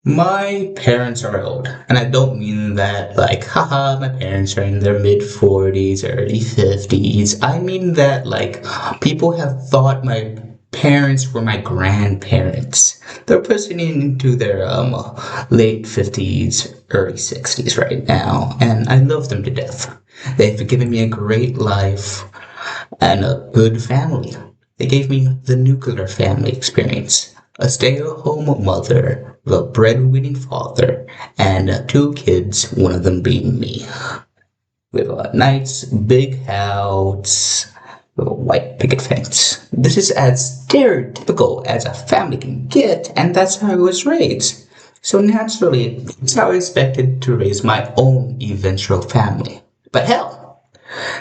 My parents are old, and I don't mean that like, haha, my parents are in their mid 40s, early 50s. I mean that like, people have thought my parents were my grandparents. They're pushing into their late 50s, early 60s right now, and I love them to death. They've given me a great life and a good family. They gave me the nuclear family experience. A stay-at-home mother, a breadwinning father, and two kids, one of them being me. With a nice big house with a white picket fence. This is as stereotypical as a family can get, and that's how I was raised. So naturally, it's how I expected to raise my own eventual family. But hell,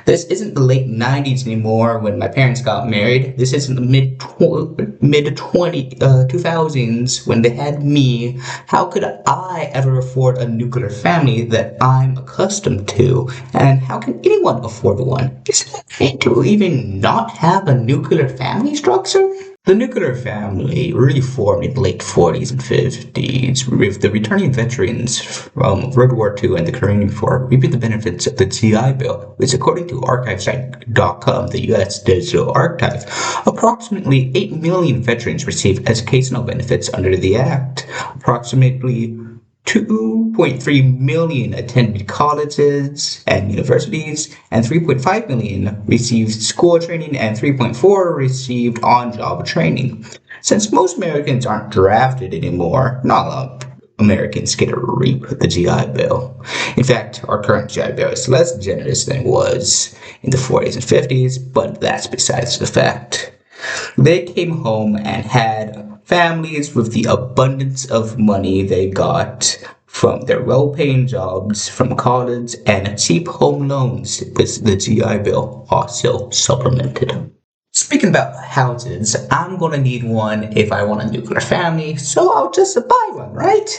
this isn't the late 90s anymore when my parents got married. This isn't the mid 2000s when they had me. How could I ever afford a nuclear family that I'm accustomed to? And how can anyone afford one? Is it okay to even not have a nuclear family structure? The nuclear family really formed in the late 40s and 50s, with the returning veterans from World War II and the Korean War reaping the benefits of the GI Bill, which according to archivesite.com, the U.S. Digital Archive, approximately 8 million veterans received educational benefits under the Act. Approximately 2.3 million attended colleges and universities, and 3.5 million received school training, and 3.4 received on-job training. Since most Americans aren't drafted anymore, not a lot of Americans get to reap the GI Bill. In fact, our current GI Bill is less generous than it was in the 40s and 50s, but that's besides the fact. They came home and had families with the abundance of money they got from their well-paying jobs from college and cheap home loans, which the GI Bill also supplemented. Speaking about houses, I'm gonna need one if I want a nuclear family, so I'll just buy one, right?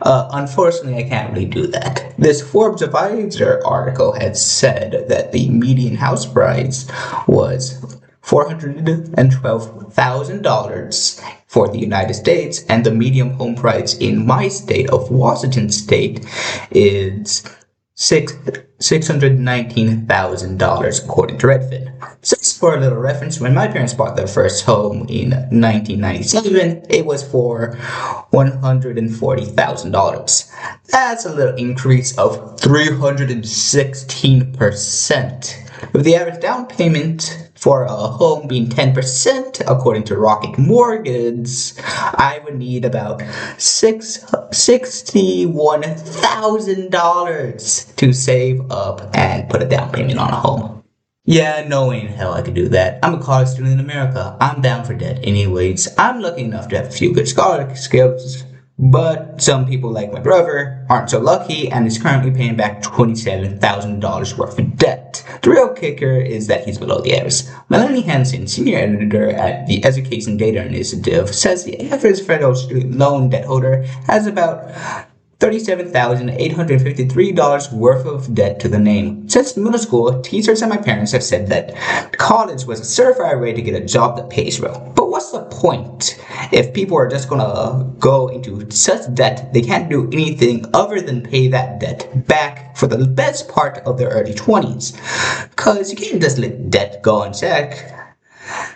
Unfortunately, I can't really do that. This Forbes Advisor article had said that the median house price was $412,000 for the United States, and the median home price in my state of Washington State is $619,000 according to Redfin. Just for a little reference, when my parents bought their first home in 1997, it was for $140,000. That's a little increase of 316%. With the average down payment for a home being 10%, according to Rocket Mortgage, I would need about $61,000 to save up and put a down payment on a home. Yeah, no way in hell I could do that. I'm a college student in America. I'm down for debt anyways. I'm lucky enough to have a few good scholarship skills, but some people like my brother aren't so lucky and is currently paying back $27,000 worth of debt. The real kicker is that he's below the average. Melanie Hansen, senior editor at the Education Data Initiative, says the average federal student loan debt holder has about $37,853 worth of debt to the name. Since middle school, teachers and my parents have said that college was a surefire way to get a job that pays well. But what's the point if people are just gonna go into such debt they can't do anything other than pay that debt back for the best part of their early 20s? Cause you can't just let debt go unchecked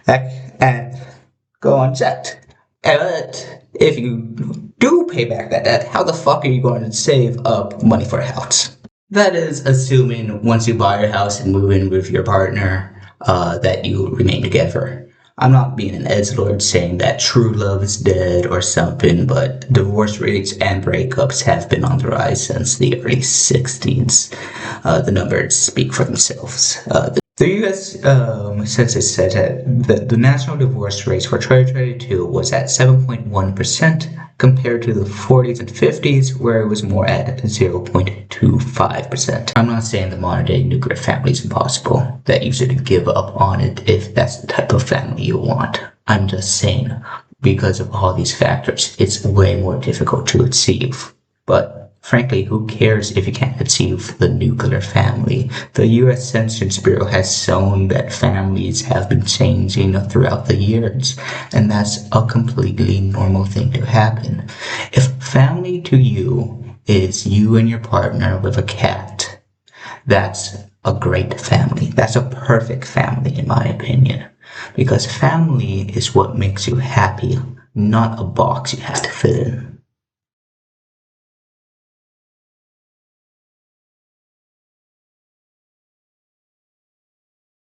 and go unchecked. But if you do pay back that debt, how the fuck are you going to save up money for a house? That is assuming once you buy your house and move in with your partner, that you remain together. I'm not being an edgelord saying that true love is dead or something, but divorce rates and breakups have been on the rise since the early 60s. The numbers speak for themselves. The U.S. Census said that the national divorce rate for 2022 was at 7.1% compared to the 40s and 50s, where it was more at 0.25%. I'm not saying the modern day nuclear family is impossible, that you should give up on it if that's the type of family you want. I'm just saying, because of all these factors, it's way more difficult to achieve. But frankly, who cares if you can't achieve the nuclear family? The U.S. Census Bureau has shown that families have been changing throughout the years, and that's a completely normal thing to happen. If family to you is you and your partner with a cat. That's a great family. That's a perfect family, in my opinion. Because family is what makes you happy, not a box you have to fit in.